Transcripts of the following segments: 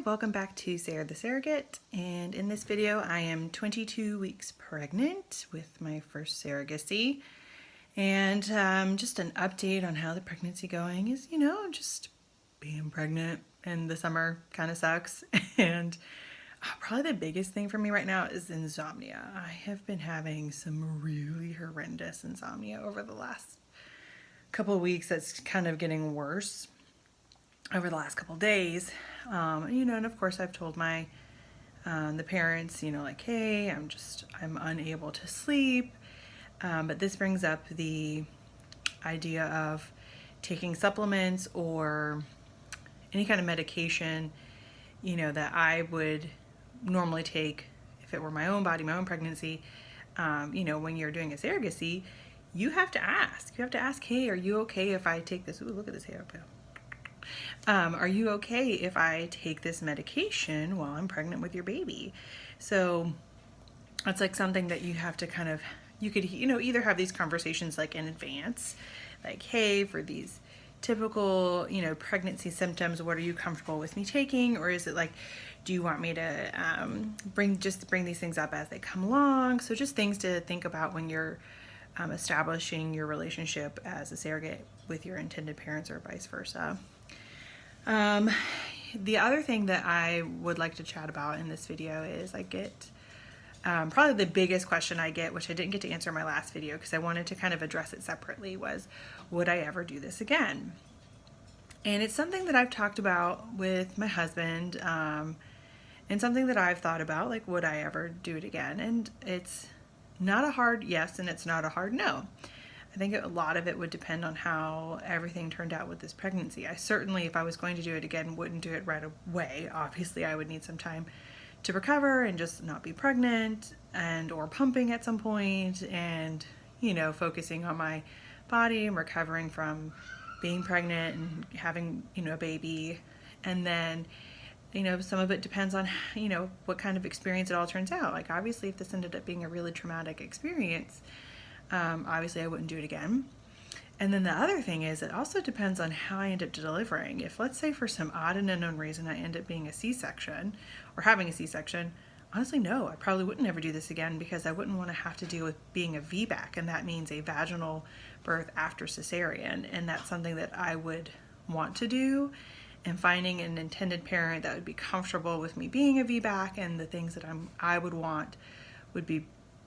welcome back to Sarah the Surrogate, and in this video I am 22 weeks pregnant with my first surrogacy, and just an update on how the pregnancy going is, just being pregnant in the summer kind of sucks, and probably the biggest thing for me right now is insomnia. I have been having some really horrendous insomnia over the last couple of weeks. That's kind of getting worse over the last couple of days, and of course I've told my the parents, like, hey, I'm unable to sleep, but this brings up the idea of taking supplements or any kind of medication, that I would normally take if it were my own body, my own pregnancy. When you're doing a surrogacy, you have to ask, hey, are you okay if I take this? Ooh, look at this hair up here. Are you okay if I take this medication while I'm pregnant with your baby? So it's like something that you have to you could, either have these conversations like in advance, like, hey, for these typical, pregnancy symptoms, what are you comfortable with me taking? Or is it like, do you want me to bring these things up as they come along? So just things to think about when you're establishing your relationship as a surrogate with your intended parents or vice versa. The other thing that I would like to chat about in this video is I get probably the biggest question I get, which I didn't get to answer in my last video because I wanted to kind of address it separately, was, would I ever do this again? And it's something that I've talked about with my husband, and something that I've thought about, like, would I ever do it again? And it's not a hard yes, and it's not a hard no. I think a lot of it would depend on how everything turned out with this pregnancy. I certainly, if I was going to do it again, wouldn't do it right away. Obviously, I would need some time to recover and just not be pregnant or pumping at some point, and, focusing on my body and recovering from being pregnant and having, a baby. And then, some of it depends on, what kind of experience it all turns out. Like, obviously, if this ended up being a really traumatic experience, obviously I wouldn't do it again. And then the other thing is, it also depends on how I end up delivering. If, let's say, for some odd and unknown reason I end up being a C-section or having a C-section, honestly, no, I probably wouldn't ever do this again, because I wouldn't want to have to deal with being a VBAC, and that means a vaginal birth after cesarean, and that's something that I would want to do. And finding an intended parent that would be comfortable with me being a VBAC and the things that I would want would be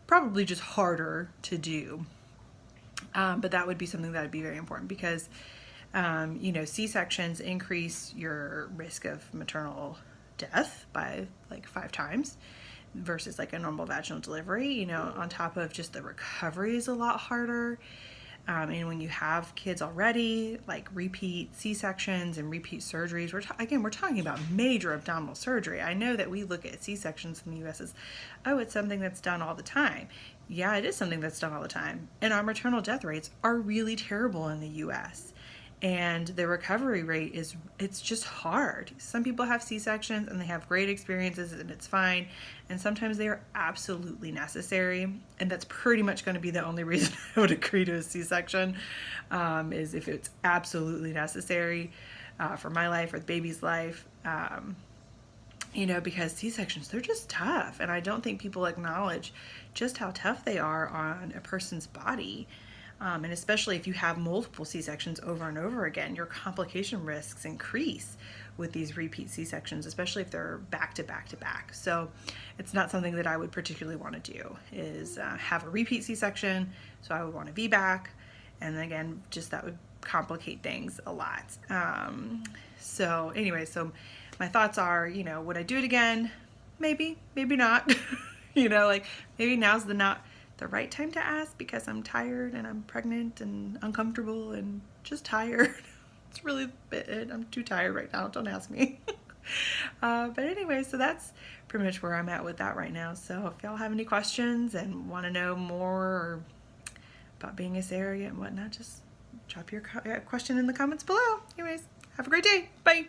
probably just harder to do. But that would be something that would be very important, because, C-sections increase your risk of maternal death by like 5 times versus like a normal vaginal delivery. On top of just the recovery is a lot harder. And when you have kids already, like repeat C-sections and repeat surgeries, we're talking about major abdominal surgery. I know that we look at C-sections in the US as, oh, it's something that's done all the time. Yeah, it is something that's done all the time. And our maternal death rates are really terrible in the US. And the recovery rate it's just hard. Some people have C-sections and they have great experiences and it's fine. And sometimes they are absolutely necessary. And that's pretty much going to be the only reason I would agree to a C-section, is if it's absolutely necessary for my life or the baby's life. Because C-sections, they're just tough. And I don't think people acknowledge just how tough they are on a person's body. And especially if you have multiple C-sections over and over again, your complication risks increase with these repeat C-sections, especially if they're back to back to back. So it's not something that I would particularly want to do, is have a repeat C-section. So I would want a VBAC. And again, just that would complicate things a lot. So anyway, so my thoughts are, would I do it again? Maybe, maybe not. Maybe now's not the right time to ask, because I'm tired and I'm pregnant and uncomfortable and just tired. It's really bad. I'm too tired right now. Don't ask me. But anyway, so that's pretty much where I'm at with that right now. So if y'all have any questions and want to know more about being a surrogate and whatnot, just drop your question in the comments below. Anyways, have a great day. Bye.